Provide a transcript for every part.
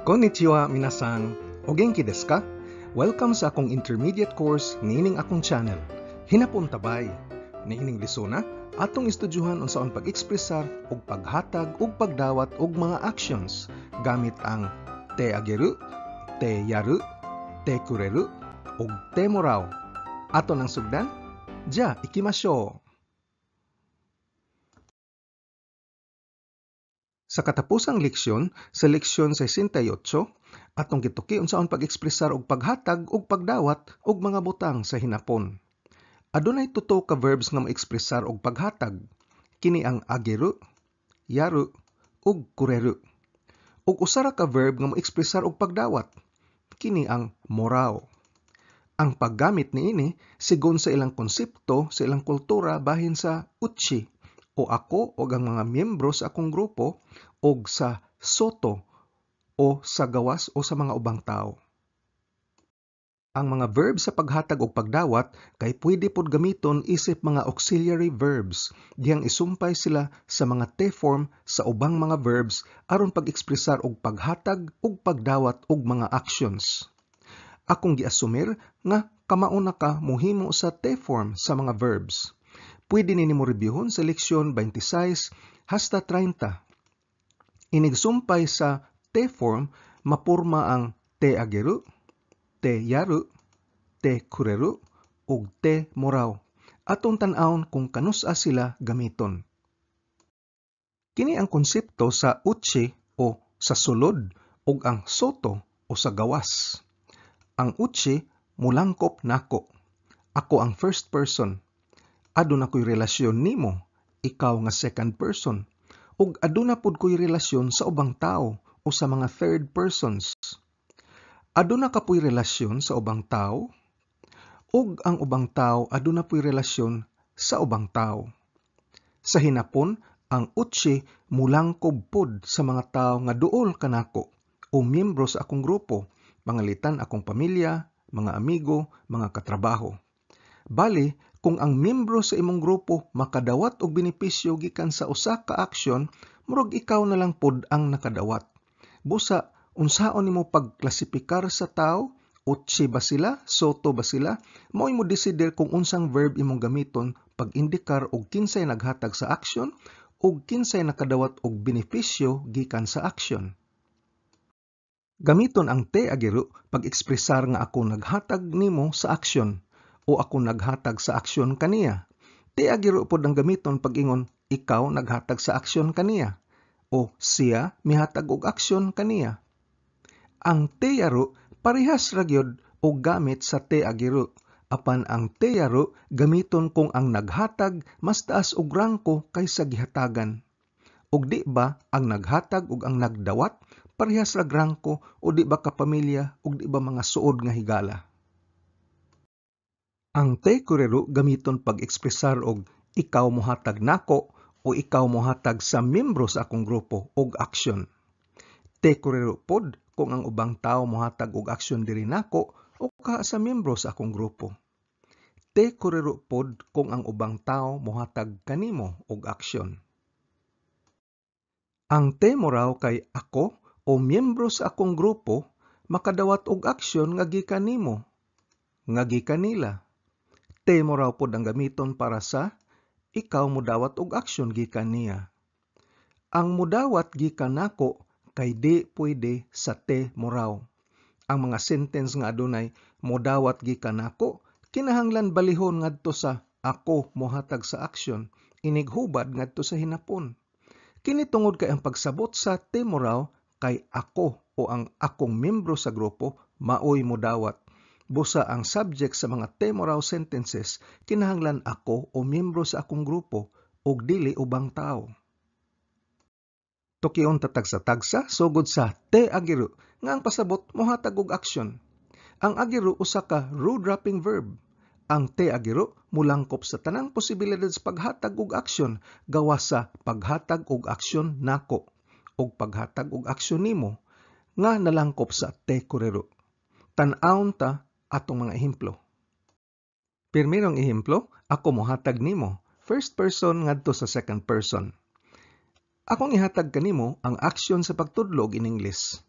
Konnichiwa minasan, o genki desu ka? Welcome sa akong intermediate course niining akong channel. Hinapon tabay. Niining lisona, atong estudyuhan unsaon pag-ekspresar ug paghatag ug pagdawat og mga actions gamit ang te ageru, te yaru, te kureru ug te morao. Ato nang sugdan? Ja, ikimashou! Sa katapusang leksyon, sa leksyon 68, atong gituki unsaon pag-ekspresar og paghatag og pagdawat og mga butang sa hinapon. Adunay tuto ka verbs nga moekspresar og paghatag. Kini ang ageru, yaru, ug kureru. Ug usa ra ka verb nga moekspresar og pagdawat. Kini ang morao. Ang paggamit niini sigon sa ilang konsepto sa ilang kultura bahin sa uchi o ako o ang mga miyembro sa akong grupo o sa soto o sa gawas o sa mga ubang tao. Ang mga verbs sa paghatag og pagdawat kay pwede pod gamiton isip mga auxiliary verbs dihang isumpay sila sa mga te-form sa ubang mga verbs aron pag-ekspresar og paghatag og pagdawat og mga actions. Akong giasumir nga kamauna ka mohimo sa te-form sa mga verbs. Pwede ninyo reviewon sa leksyon 26 hasta 30. Inigsumpay sa te-form, mapurma ang te ageru, te yaru, te kureru, ug te morao. Atong tan-awon kung kanusa sila gamiton. Kini ang konsepto sa uchi o sa sulod ug ang soto o sa gawas. Ang uchi mulangkop nako. Ako ang first person. Aduna ko'y relasyon nimo, ikaw nga second person. Ug aduna pud ko'y relasyon sa ubang tao o sa mga third persons. Aduna ka po'y relasyon sa ubang tao, ug ang ubang tao aduna po'y relasyon sa ubang tao. Sa hinapon, ang uchi mulangkob pud sa mga tao nga duol kanako o miyembro sa akong grupo, pangalitan akong pamilya, mga amigo, mga katrabaho. Bali, kung ang miyembro sa imong grupo makadawat og benepisyo gikan sa usa ka aksyon, murag ikaw na lang pod ang nakadawat. Busa, unsaon nimo pagklasipikar sa tao? Uchi ba sila? Soto ba sila? Mao'y mo desider kung unsang verb imong gamiton pag-indikar og kinsay naghatag sa aksyon ug kinsay nakadawat og benepisyo gikan sa aksyon. Gamiton ang te ageru pag-ekspresar nga ako naghatag nimo sa aksyon o ako naghatag sa aksyon kaniya. Te ageru pod ang gamiton pag-ingon ikaw naghatag sa aksyon kaniya o siya mihatag og aksyon kaniya. Ang te yaru parehas ra gyud og gamit sa te ageru. Apan ang te yaru gamiton kung ang naghatag mas taas og rangko kaysa gihatagan. Ug di ba ang naghatag ug ang nagdawat parehas ra rangko o di ba ka pamilya ug di ba mga suod nga higala. Ang te kureru gamiton pag-ekspresar og ikaw mohatag nako o ikaw mohatag sa miyembro sa akong grupo og aksyon. Te kureru pod kung ang ubang tao mohatag og aksyon diri nako o ka sa miyembro sa akong grupo. Te kureru pod kung ang ubang tao mohatag kanimo og aksyon. Ang te morao kay ako o miyembro sa akong grupo makadawat og aksyon nga gikan nimo, nga gikan nila. Te morao pod ang gamiton para sa ikaw mudawat og aksyon gikan niya. Ang mudawat gikan nako kay di pwede sa te morao. Ang mga sentence nga adunay mudawat gikan nako kinahanglan balihon ngadto sa ako mohatag sa aksyon, inighubad ngadto sa hinapon. Kini tungod kay ang pagsabot sa te morao kay ako o ang akong miyembro sa grupo maoy mudawat. Busa ang subject sa mga te morao sentences kinahanglan ako o miyembro sa akong grupo ug dili ubang tao. Tukion tatagsa-tagsa sugod sa te ageru nga ang pasabot mohatag og aksyon. Ang ageru usa ka rule-dropping verb. Ang te ageru mulangkop sa tanang posibilidad sa paghatag og aksyon gawas sa paghatag og aksyon nako ug paghatag og aksyon nimo nga nalangkop sa te kureru. Tan-awon ta atong mga ehemplo. Pirmirong ehemplo, ako mohatag nimo. First person ngadto sa second person. Akong ihatag kanimo ang aksyon sa pagtudlog in English.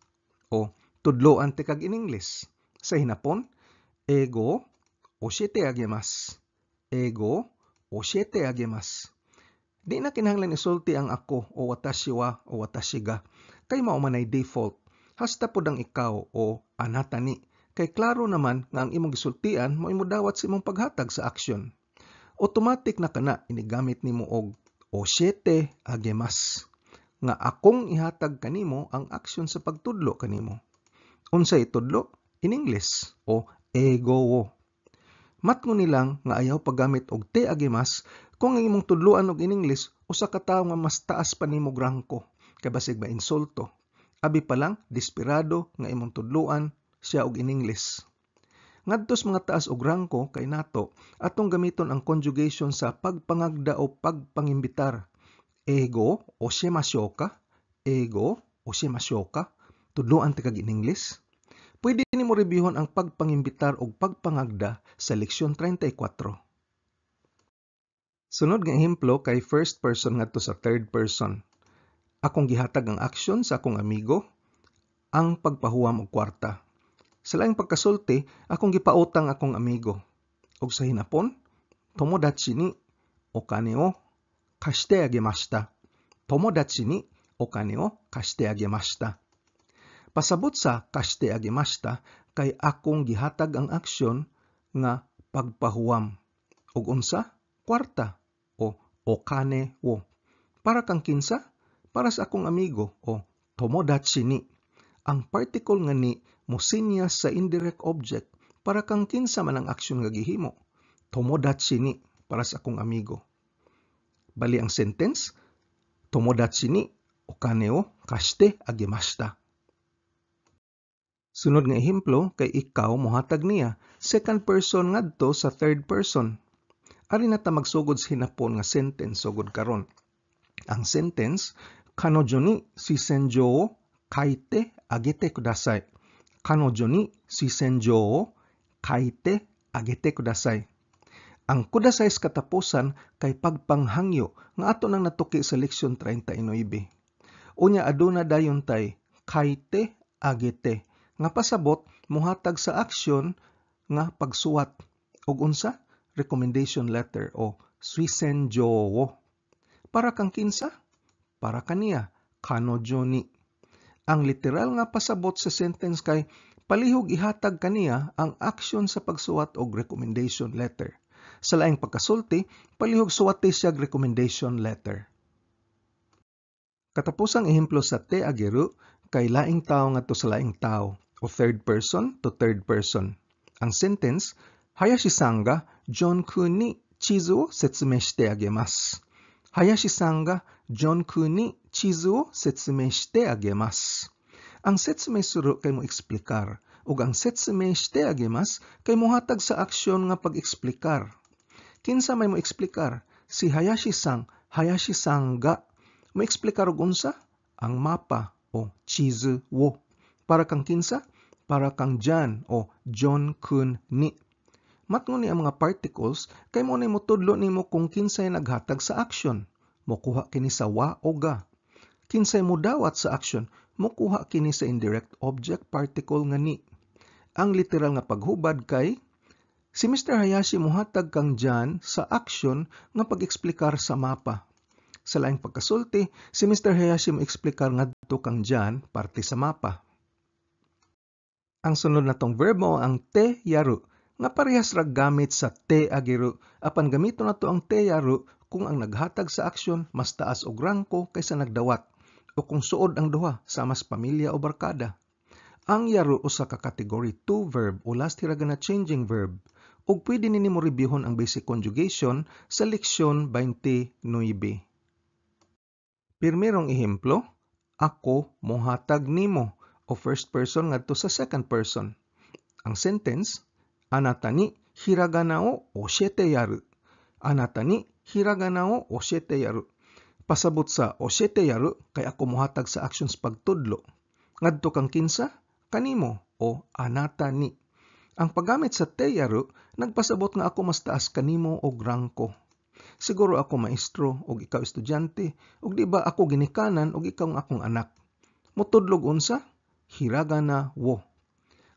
o tudloan ti kag in English. Sa hinapon, ego oshite agemasu. Ego oshite agemasu. Di na kinahanglan isulti ang ako o watashi wa o watashi ga. Kay mao manay default. Hasta pod ang ikaw o anata ni. Kay klaro naman nga ang imong gisultian mo imudawat sa imong paghatag sa aksyon. Automatic na kana inigamit nimo og oshite agemasu. Nga akong ihatag kanimo ang aksyon sa pagtudlo kanimo. Unsay itudlo? In English o ego wo. Matngon nilang nga ayaw paggamit og te agemasu kung ang imong tudloan og in English usa ka tawo nga mas taas pa nimo grangko kay basig ba insulto. Abi pa lang desperado nga imong tudloan siya og in English. Ngadtos mga taas og rangko kay nato atong gamiton ang conjugation sa pagpangagda o pagpangimbitar. Ego o shimashou ka? Ego o shimashou ka? Tudloan ti kag in English. Pwede nimo reviewon ang pagpangimbitar o pagpangagda sa leksyon 34. Sunod nga ehemplo kay first person ngadto sa third person. Akong gihatag ang aksyon sa akong amigo, ang pagpahuwam og kwarta. Sa laing pagkasulti, akong gipautang akong amigo. Og sa hinapon, tomodachi ni okane o kashite agemashita. Tomodachi ni okane o kashite agemashita. Pasabot sa kashite agemashita kay akong gihatag ang aksyon nga pagpahuwam. Og unsa? Kwarta o okane wo. Para kang kinsa? Para sa akong amigo o tomodachi ni. Ang particle nga ni mosinyas sa indirect object para kang kinsa man ang aksyon nga gihimo. Tomodachi ni para sa akong amigo. Bali ang sentence, tomodachi ni okane o kashite agemashita. Sunod nga ehemplo kay ikaw mohatag niya second person ngadto sa third person. Ari na ta magsugod sa hinapon nga sentence sugod karon. Ang sentence, kanojo ni shisenjou o kaite agete kudasai. Kanojo ni shisenjou o kaite agete kudasai. Ang kudasai sa katapusan kay pagpanghangyo nga ato nang natuki sa leksyon 39. Unya aduna dayon tay kaite agete nga pasabot mohatag sa aksyon nga pagsuwat ug unsa recommendation letter o shisenjou wo. Para kang kinsa? Para kaniya, kanojo ni. Ang literal nga pasabot sa sentence kay palihog ihatag kaniya ang aksyon sa pagsuwat og recommendation letter. Sa laing pagkasulti, palihog suwati siya recommendation letter. Katapusang ehemplo sa te ageru kay laing tao ngadto sa laing tao o third person to third person. Ang sentence, Hayashi-san ga John-kun ni chizu o setsumei shite agemasu. Hayashi-san ga John-kun ni chizu o setsumei shite agemasu. Ang setsumei suru kay mo eksplikar ug ang setsumei shite agemasu kay mohatag sa aksyon nga pag-eksplikar. Kinsa may mo eksplikar? Si Hayashi-san, Hayashi-san ga mo eksplikar og unsa? Ang mapa o chizu wo. Para kang kinsa? Para kang John o John-kun ni. Matngon ni ang mga particles kay mo ni motudlo nimo kung kinsay naghatag sa aksyon. Mokuha kini sa wa o ga. Kinsay modawat sa aksyon, mokuha kini sa indirect object particle nga ni. Ang literal nga paghubad kay si Mr. Hayashi mohatag kang John sa aksyon nga pag-eksplikar sa mapa. Sa laing pagkasulti, si Mr. Hayashi mo eksplikar ngadto kang John parte sa mapa. Ang sunod natong verb mo ang te yaru nga parehas ra gamit sa te ageru apan gamiton nato ang te yaru kung ang naghatag sa aksyon mas taas og rangko kaysa nagdawat o kung suod ang duha sa mas pamilya o barkada. Ang yaru usa ka category 2 verb o last hiragan na changing verb ug pwede ninimo reviewon ang basic conjugation sa leksyon 29. Pirmirong ehemplo, ako mohatag nimo o first person ngadto sa second person. Ang sentence, anata ni hiragana o oshete yaru. Anata ni hiragana o oshete yaru. Pasabot sa oshete yaru kay ako mohatag sa actions pagtudlo. Ngadto kang kinsa? Kanimo o anata ni. Ang paggamit sa te yaru nagpasabot nga ako mas taas kanimo og rangko. Siguro ako maestro og ikaw estudyante ug di ba ako ginikanan og ikaw ang akong anak. Motudlog unsa? hiragana wo.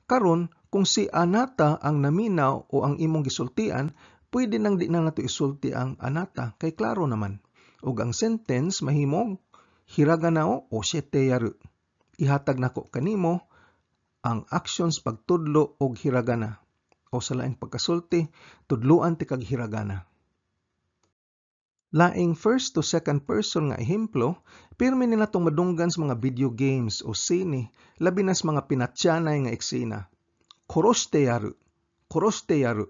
Karon, kung si anata ang naminaw o ang imong gisultian, pwede nang di na nato isulti ang anata kay klaro naman. Ug ang sentence mahimong hiragana o oshite yaru. Ihatag nako kanimo ang actions pagtudlo og hiragana. O sa laing pagkasulti, tudluan ti kag hiragana. Laing first to second person nga ehemplo, pirmi ni natong madunggan sa mga video games o sine, labi na sa mga pinatyanay nga eksena. Koroshite yaru. Koroshite yaru.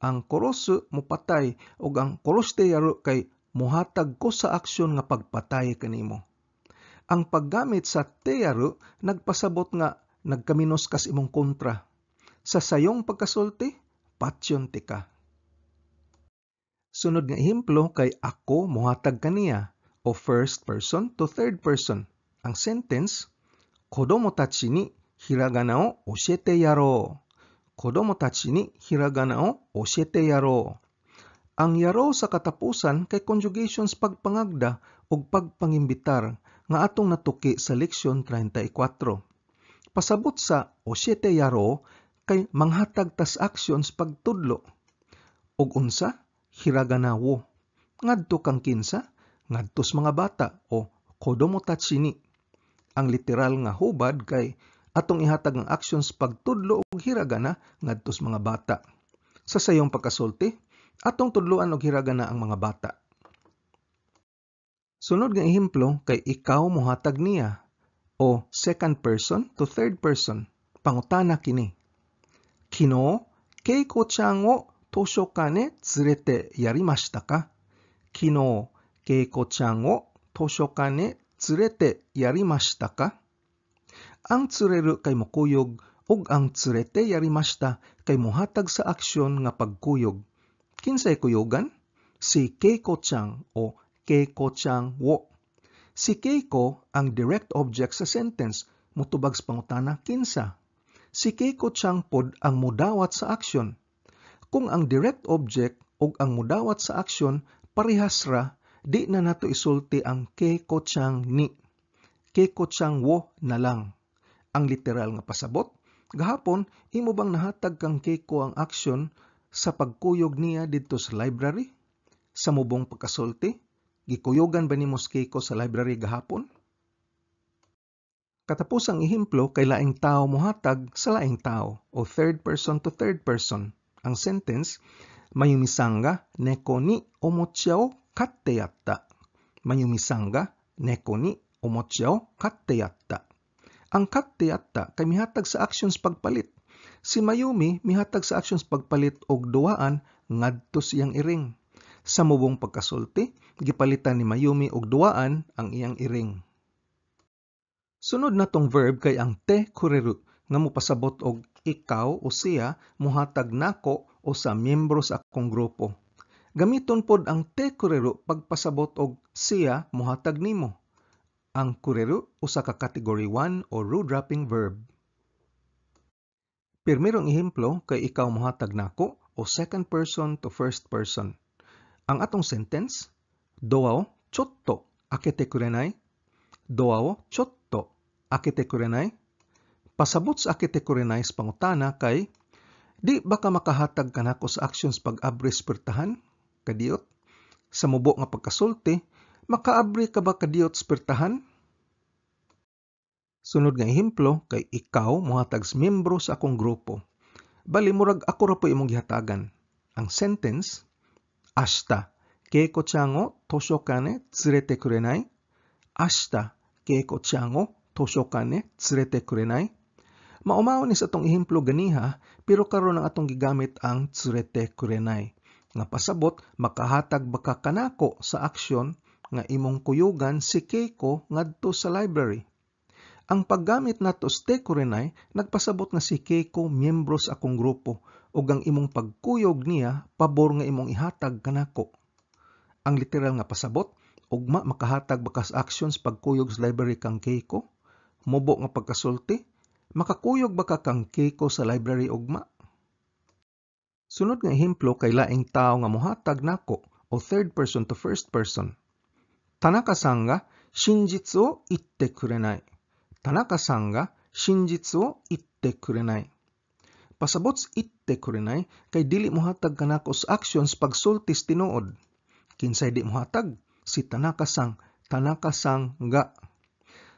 Ang korosu mupatay ug ang koroshite yaru kay muhatag ko sa aksyon nga pagpatay kanimo. Ang paggamit sa te yaru nagpasabot nga nagkaminos kas imong kontra. Sa sayong pagkasulti, patyon ti ka. Sunod nga ehemplo kay ako muhatag kaniya o first person to third person. Ang sentence, kodomo tachi ni hiragana o oshete yaro. Kodomo tachi ni hiragana o oshete yaro. Ang yaro sa katapusan kay conjugations pagpangagda o pagpangimbitar nga atong natuki sa leksyon 34. Pasabot sa oshete yaro kay manghatag tas actions pagtudlo. Og unsa? Hiragana wo. Ngadto kang kinsa? Ngadtos mga bata o kodomo tachi ni. Ang literal nga hubad kay atong ihatag ang actions pagtudlo og hiragana ngadtos mga bata. Sa sayong pagkasulti, atong tudloan og hiragana ang mga bata. Sunod nga ehemplo kay ikaw mohatag niya o second person to third person. Pangutana kini. Kino Keiko-chan wo Toshokanへ連れてやりましたか? Kino, Keiko-chan wo Toshokanへ連れてやりましたか? Ang tsureru kay mukuyog ug ang tsurete yarimashita kay muhatag sa aksyon nga pagkuyog. Kinsay kuyogan? Si Keiko-chan o Keiko-chan wo. Si Keiko ang direct object sa sentence, mutubag sa pangutana kinsa. Si Keiko-chan pod ang mudawat sa aksyon. Kung ang direct object o ang mudawat sa aksyon parehas ra, di na nato isulti ang Keiko-chan ni. Keiko-chan wo na lang. Ang literal nga pasabot, gahapon, imo bang nahatag kang Keiko ang aksyon sa pagkuyog niya dito sa library? Sa mubong pagkasulti, gikuyogan ba ni mo Keiko sa library gahapon? Katapos ang ehemplo kay laing tao mohatag sa laing tao o third person to third person. Ang sentence, Mayumi-san ga neko ni omocha o katte yatta. Mayumi-san ga neko ni omocha o katte yatta. Ang katte yatta kay mihatag sa actions pagpalit. Si Mayumi mihatag sa actions pagpalit og duwaan ngadto siyang iring. Sa mubong pagkasulti, gipalitan ni Mayumi og duwaan ang iyang iring. Sunod na tong verb kay ang te kureru nga mopasabot og ikaw o siya muhatag nako o sa miyembro sa akong grupo. Gamiton pod ang te kureru pagpasabot og siya muhatag nimo. Ang kureru usa ka category 1 o root dropping verb. Pirmirong ehemplo kay ikaw muhatag nako o second person to first person. Ang atong sentence, doa o chotto akete kurenai? Doa o chotto akete kurenai? Pasabot sa akete kurenai sa pangutana kay di baka makahatag ka nako sa actions pag-abri spirtahan? Kadiyot? Sa mubo nga pagkasulti, makaabri ka ba kadiyot spirtahan? Sunod nga ehemplo kay ikaw mohatag sa miyembro sa akong grupo. Bali murag ako ra po imong gihatagan. Ang sentence, ashita Keiko-chan o toshokan e tsurete kurenai? Ashita Keiko-chan o toshokan e tsurete kurenai? Maumaw ni sa atong ehemplo ganiha, pero karon ang atong gigamit ang tsurete kurenai. Nga pasabot, makahatag baka kanako sa aksyon nga imong kuyugan si Keiko ngadto sa library. Ang paggamit nato sa te kurenai, nagpasabot nga si Keiko miyembro sa akong grupo ug ang imong pagkuyog niya pabor nga imong ihatag kanako. Ang literal nga pasabot, ugma makahatag baka sa actions pagkuyog sa library kang Keiko? Mubo nga pagkasulti, makakuyog baka kang Keiko sa library ugma? Sunod nga ehemplo kay laing tao nga mohatag nako o third person to first person. Tanaka-san ga shinjitsu o itte kurenai. Tanaka-san ga shinjitsu wo itte kurenai. Pasabot sa itte kurenai kay dili mohatag kanako sa actions pagsultis tinuod. Kinsay di mohatag? Si Tanaka-san ga.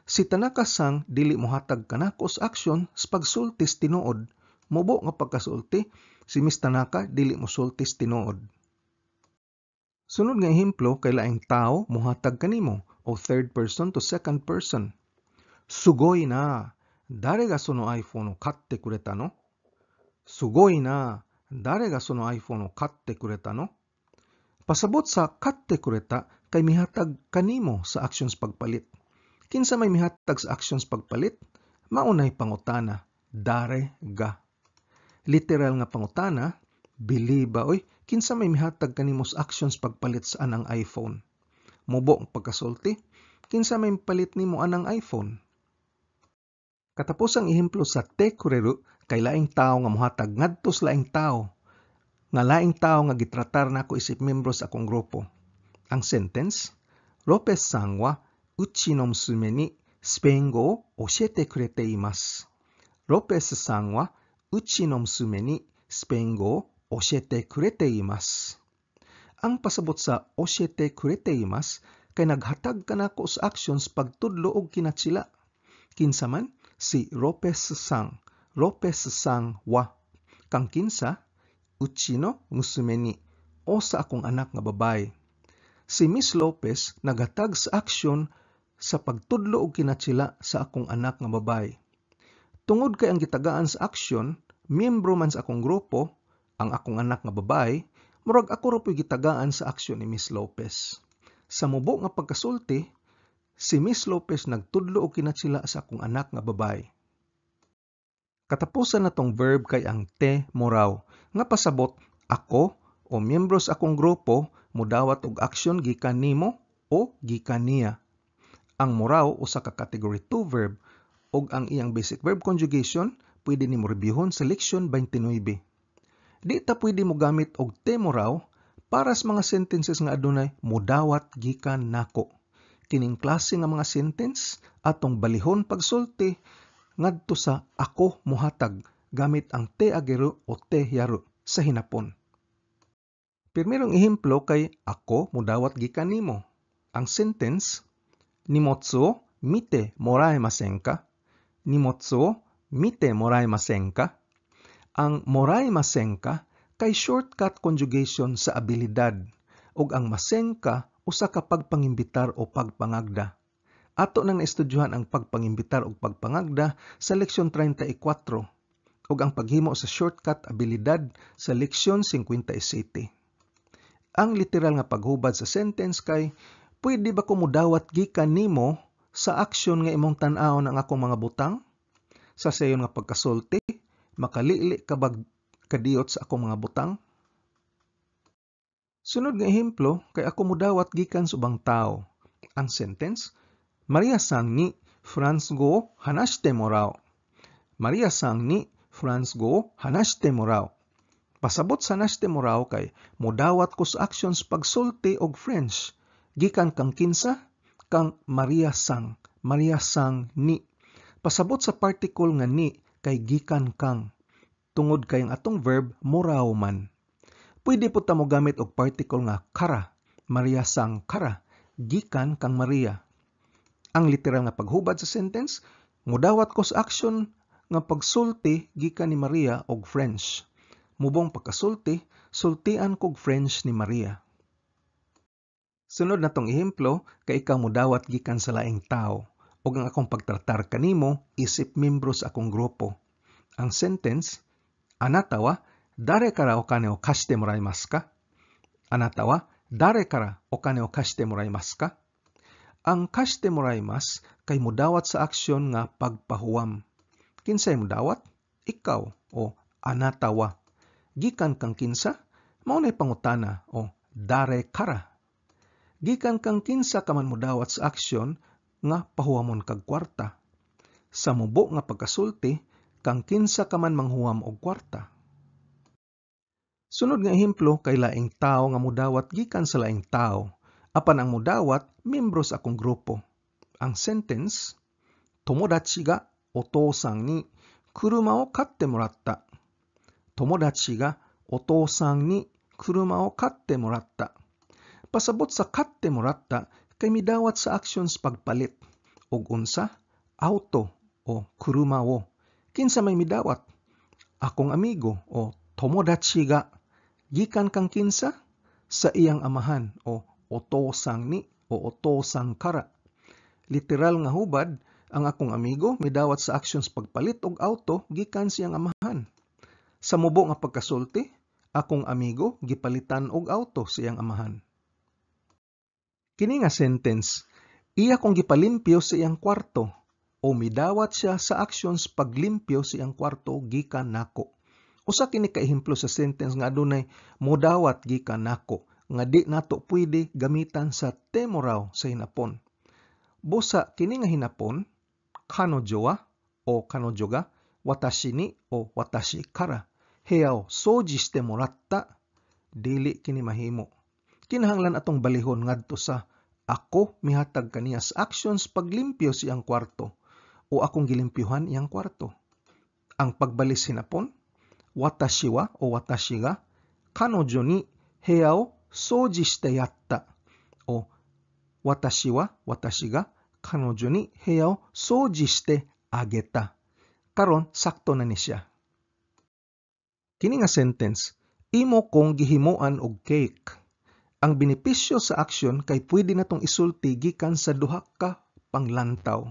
Si Tanaka-san dili mohatag kanako sa action sa pagsultis tinuod. Mubo nga pagkasulti, si Miss Tanaka dili mosultis tinuod. Sunod nga ehemplo kay laing tao mohatag kanimo o third person to second person. Sugoi na. Dare ga sono iPhone o katte kureta no? Sugoi na. Dare ga sono iPhone o katte kureta no? Pasabot sa katte kureta kay mihatag kanimo sa actions pagpalit. Kinsa may mihatag sa actions pagpalit? Maunay pangutana, dare ga. Literal nga pangutana, bili ba oy, kinsa may mihatag kanimo sa actions pagpalit sa anang iPhone? Mubo ang pagkasulti, kinsa may palit nimo anang iPhone? Katapos ang ehemplo sa te kureru kay laing tao nga mohatag ngadto sa laing tao. Nga laing tao nga gitratar nako isip membro sa akong grupo. Ang sentence, Lopez-san wa uchi no musume ni Spain go o oshiete kurete imasu. Lopez-san wa uchi no musume ni Spain go o oshiete kurete imasu. Ang pasabot sa oshiete kurete imasu kay naghatag kanako sa actions pagtudlo og kinatsila. Kinsa man? Si Lopez-san. Lopez-san wa. Kang kinsa? Uchi no musume ni o sa akong anak nga babae. Si Miss Lopez naghatag sa action sa pagtudlo og kinatsila sa akong anak nga babae. Tungod kay ang gitagaan sa action, miyembro man sa akong grupo, ang akong anak nga babae, murag ako ra po'y gitagaan sa action ni Miss Lopez. Sa mubo nga pagkasulti, si Miss Lopez nagtudlo og kinatsila sa akong anak nga babae. Katapusan natong verb kay ang te moraw nga pasabot ako o miyembro sa akong grupo modawat og action gikan nimo o gikan niya. Ang moraw usa ka category 2 verb ug ang iyang basic verb conjugation pwede nimo rebyuhon sa leksyon 29. Di ta pwede mo gamit og te moraw para sa mga sentences nga adunay modawat gikan nako. Kining klase nga mga sentence atong balihon pagsulti ngadto sa ako mohatag gamit ang te agero o te yaro sa hinapon. Pirmirong ehemplo kay ako modawat gikan nimo. Ang sentence, nimotsu o mite moraemasen ka? Nimotsu o mite moraemasen ka? Ang moraemasen ka kay shortcut conjugation sa abilidad ug ang masen ka usa ka pagpangimbitar o pagpangagda. Ato nang naestudyohan ang pagpangimbitar o pagpangagda sa leksyon 34 ug ang paghimo sa shortcut abilidad sa leksyon 57. Ang literal nga paghubad sa sentence kay, pwede ba ko modawat gikan nimo sa aksyon nga imong tan-awon ang akong mga butang? Sa sayon nga pagkasulti, makalili ka ba kadiyot sa akong mga butang? Sunod nga ehemplo kay ako modawat gikan sa ubang tao. Ang sentence, Maria-san ni Franz go o hanashite morao. Maria-san ni Franz go o hanashite morao. Pasabot sa hanashite morao kay modawat ko sa actions pagsulti og French. Gikan kang kinsa? Kang Maria-san. Maria-san ni. Pasabot sa particle nga ni kay gikan kang. Tungod kay ang atong verb morao man. Pwede po ta mo gamit og particle nga kara. Maria-san kara. Gikan kang Maria. Ang literal nga paghubad sa sentence, modawat ko sa action nga pagsulti gikan ni Maria og French. Mubong pagkasulti, sultian kog French ni Maria. Sunod na tong ehemplo, kay ikaw modawat gikan sa laing tao ug ang akong pagtratar kanimo isip membro sa akong grupo. Ang sentence, anata wa dare kara okane o kashite moraimasu ka? Anata wa dare kara okane o kashite moraimasu ka? Ang kashite moraimasu kay modawat sa aksyon nga pagpahuwam. Kinsay modawat? Ikaw o anata wa. Gikan kang kinsa? Maunay pangutana o dare kara. Gikan kang kinsa ka man modawat sa aksyon nga pahuwamon kag kwarta. Sa mubo nga pagkasulti, kang kinsa ka man manghuwam og kwarta. Sunod nga ehemplo kay laing tao nga modawat gikan sa laing tao. Apan ang modawat, membro sa akong grupo. Ang sentence, tomodachi ga お父さんに車を買ってもらった。友達がお父さんに車を買ってもらった. Pasabot sa katte mo ratta, kay midawat sa actions pagpalit. Og unsa, auto o kuruma wo. Kinsa may midawat? Akong amigo o tomodachi ga. Gikan kang kinsa? Sa iyang amahan o otosang ni o otosang kara. Literal nga hubad, ang akong amigo midawat sa actions pagpalit og auto gikan siyang amahan. Sa mubo nga pagkasulti, akong amigo gipalitan og auto siyang amahan. Kini nga sentence, iya kong gipalimpyo sa iyang kwarto o midawat siya sa actions paglimpyo sa iyang kwarto gikan nako. Usa kini ka ehemplo sa sentence nga adunay modawat gikan nako nga di nato pwede gamitan sa temorao sa hinapon. Busa kini nga hinapon, kanojo wa o kanojo ga, watashi ni o watashi kara, heyaw soji shite moratta, dili kini mahimo. Kinahanglan atong balihon ngadto sa ako mihatag kaniya sa actions paglimpyo siyang kwarto o akong gilimpyuhan iyang kwarto. Ang pagbalis hinapon, watashi wa o watashi ga kanojo ni heyaw soji shite yatta o watashi wa watashi ga kanojo ni heyaw soji shite ageta. Karon sakto na ni siya. Kini nga sentence, imo kong gihimuan og cake. Ang benepisyo sa aksyon kay pwede natong isulti gikan sa duha ka panglantaw.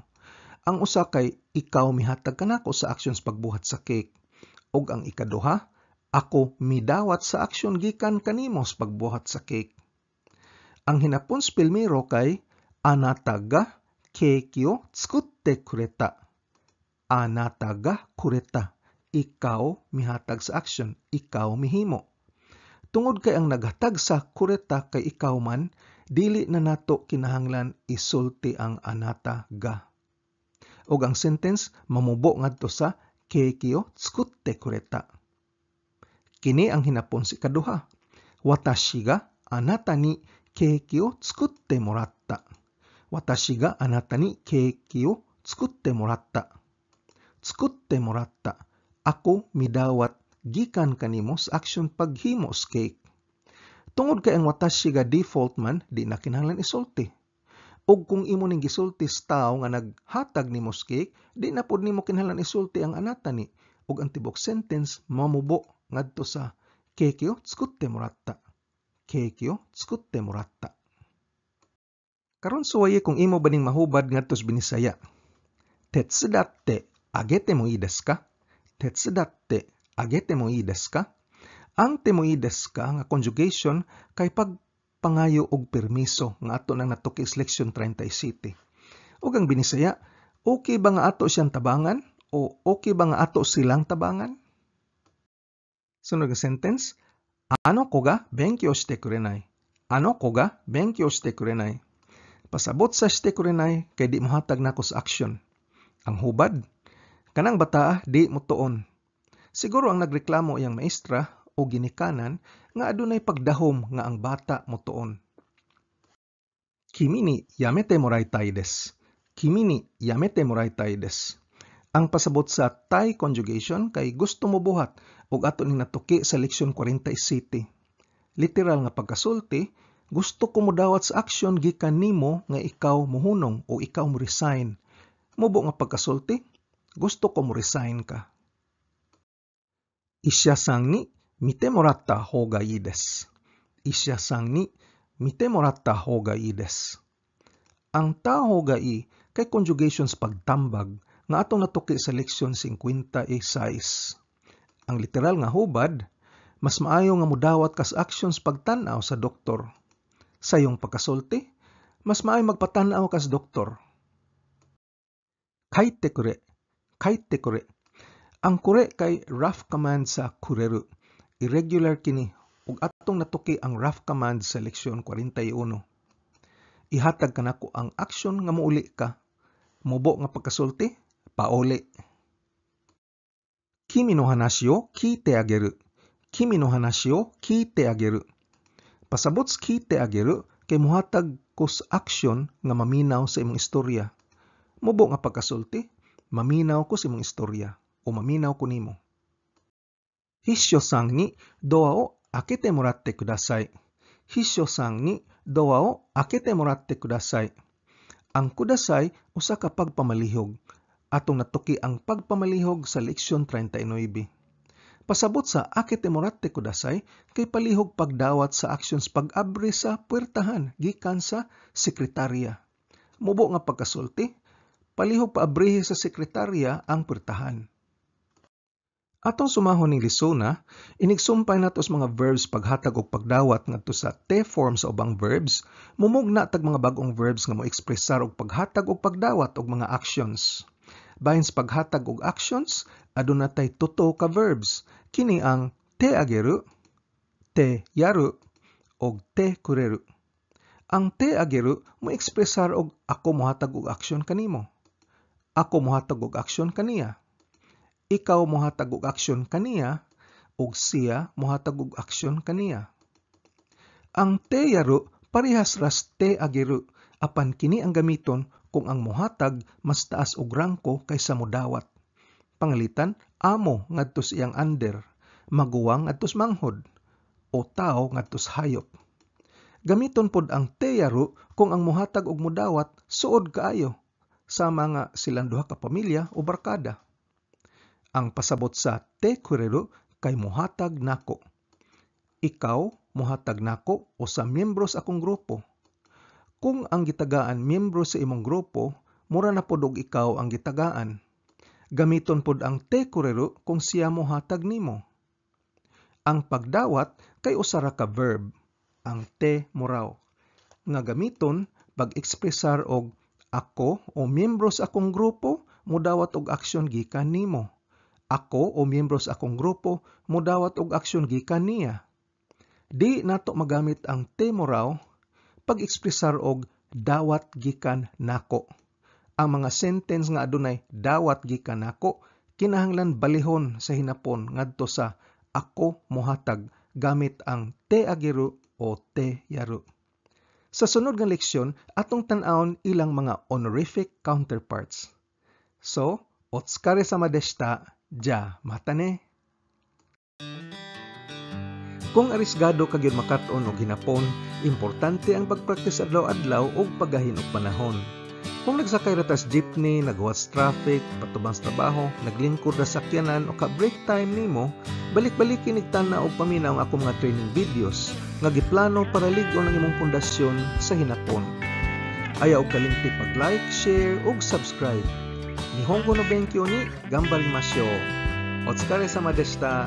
Ang usa kay ikaw mihatag kanako sa actions pagbuhat sa cake. Ug ang ikaduha, ako midawat sa aksyon gikan kanimo sa pagbuhat sa cake. Ang hinapon sa pilmero kay anata ga keiki o tsukutte kureta. Anata ga kureta. Ikaw mihatag sa aksyon, ikaw mihimo. Tungod kay ang naghatag sa kureta kay ikaw man, dili na nato kinahanglan isulti ang anata ga. Og ang sentence mamubo ngadto sa keiki o tsukutte kureta. Kini ang hinapon si kaduha. Watashi ga anata ni keiki o tsukutte moratta. Watashi ga anata ni keiki o tsukutte moratta. Tsukutte moratta. Ako midawat gikan kanimo sa action paghimo sa cake. Tungod kay ang watashi ga default man, di na kinahanglan isulti. Og kung imo ning gisulti sa tao nga naghatag nimo sa cake, di na pud nimo kinahanglan isulti ang anata ni. Og ang tibok sentence mamubo ngadto sa keiki o tsukutte moratta. Keiki o tsukutte moratta. Karon suwaye kung imo baning mahubad ngadto sa Binisaya. Tetsudatte agete mo ii desu ka? Tetsudatte agete mo ii desu ka? Ang te mo ii desu ka nga conjugation kay pagpangayo og permiso nga ato nang natuki sa leksyon 37. Ug ang Binisaya, okay ba nga ato siyang tabangan o okay ba nga ato silang tabangan? Sunod nga sentence, ano ko ga benkyou shite kurenai? Ano ko ga benkyou shite kurenai? Pasabot sa shite kurenai kay di mohatag nako sa action. Ang hubad, kanang bata di mo tuon. Siguro ang nagreklamo iyang maestra o ginikanan nga adunay pagdahom nga ang bata mo tuon. Kimi ni yamete moraitai desu. Kimi ni yamete moraitai desu. Ang pasabot sa tai conjugation kay gusto mo buhat ug ato ning natuki sa leksyon 47. Literal nga pagkasulti, gusto ko modawat sa aksyon gikan nimo nga ikaw mohunong o ikaw mo resign. Mubo nga pagkasulti, gusto ko mo resign ka. Isya-san ni mite moratta hou ga ii desu. Isya-san ni mite moratta hou ga ii desu. Ang ta hou ga ii kay conjugations pagtambag nga atong natuki sa leksyon 56. Ang literal nga hubad, mas maayo nga modawat ka sa actions pagtan-aw sa doktor. Sa iyong pagkasulti, mas maayo magpatan-aw ka sa doktor. Kaite kure. Kaite kure. Ang kure kay rough command sa kureru. Irregular kini ug atong natuki ang rough command sa leksyon 41. Ihatag kanako ang aksyon nga mouli ka. Mubo nga pagkasulti, pauli. Kimi no hanashi o kiite ageru. Kimi no hanashi o kiite ageru. Pasabot sa kiite ageru kay muhatag ko sa aksyon nga maminaw sa imong istorya. Mubo nga pagkasulti, Maminaw ko sa imong istorya o maminaw ko nimo. Hissho-san ni doa o akete moratte kudasai. Hissho-san ni doa o akete moratte kudasai. Ang kudasai usa ka pagpamalihog. Atong natuki ang pagpamalihog sa leksyon 39. Pasabot sa akete moratte kudasai kay palihog pagdawat sa actions pag-abri sa puwertahan gikan sa sekretarya. Mubo nga pagkasulti, palihog paabrihi sa sekretarya ang puwertahan. Atong sumahon ning lisona, inigsumpay nato sa mga verbs paghatag og pagdawat ngadto sa te form sa ubang verbs, mumugna tag mga bag-ong verbs nga moekspresar og paghatag og pagdawat og mga actions. Bahin sa paghatag og actions, aduna tay tuto ka verbs. Kini ang te ageru, te yaru, og te kureru. Ang te ageru moekspresar og ako mohatag og aksyon kanimo. Ako mohatag og aksyon kaniya. Ikaw mohatag og aksyon kaniya, ug siya mohatag og aksyon kaniya. Ang te yaru parehas ras te ageru, apan kini ang gamiton kung ang mohatag mas taas og rangko kaysa modawat. Pangalitan, amo ngadto sa iyang under, maguwang ngadto sa manghod, o tao ngadto sa hayop. Gamiton pod ang te yaru kung ang mohatag og modawat suod kaayo, sama nga silang duha ka pamilya o barkada. Ang pasabot sa te kureru kay mohatag nako. Ikaw mohatag nako o sa miyembro sa akong grupo. Kung ang gitagaan miyembro sa imong grupo, mura na pod og ikaw ang gitagaan. Gamiton pod ang te kureru kung siya mohatag nimo. Ang pagdawat kay usa ra ka verb, ang te moraw, nga gamiton pag-ekspresar og ako o miyembro sa akong grupo modawat og aksyon gikan nimo. Ako o miyembro sa akong grupo modawat og aksyon gikan niya. Di nato magamit ang te moraw pag-ekspresar og dawat gikan nako. Ang mga sentence nga adunay dawat gikan nako kinahanglan balihon sa hinapon ngadto sa ako mohatag gamit ang te ageru o te yaru. Sa sunod nga leksyon, atong tan-awon ilang mga honorific counterparts. So, otsukare sama deshita. Ja, matane. Kung arisgado ka gyud makat-on og hinapon, importante ang pagpraktis adlaw-adlaw og paggahin og panahon. Kung nagsakay ra tas jeepney, nagwas traffic, patubang sa trabaho, naglingkod ra sakyanan o ka break time nimo, balik-balik kinig tanaw og paminaw ang akong mga training videos nga giplano para lig-on ang imong pundasyon sa hinapon. Ayaw kalimti pag-like, share ug subscribe. Nihongo no benkyo ni Gambarimasyo. Otsukare sama deshita.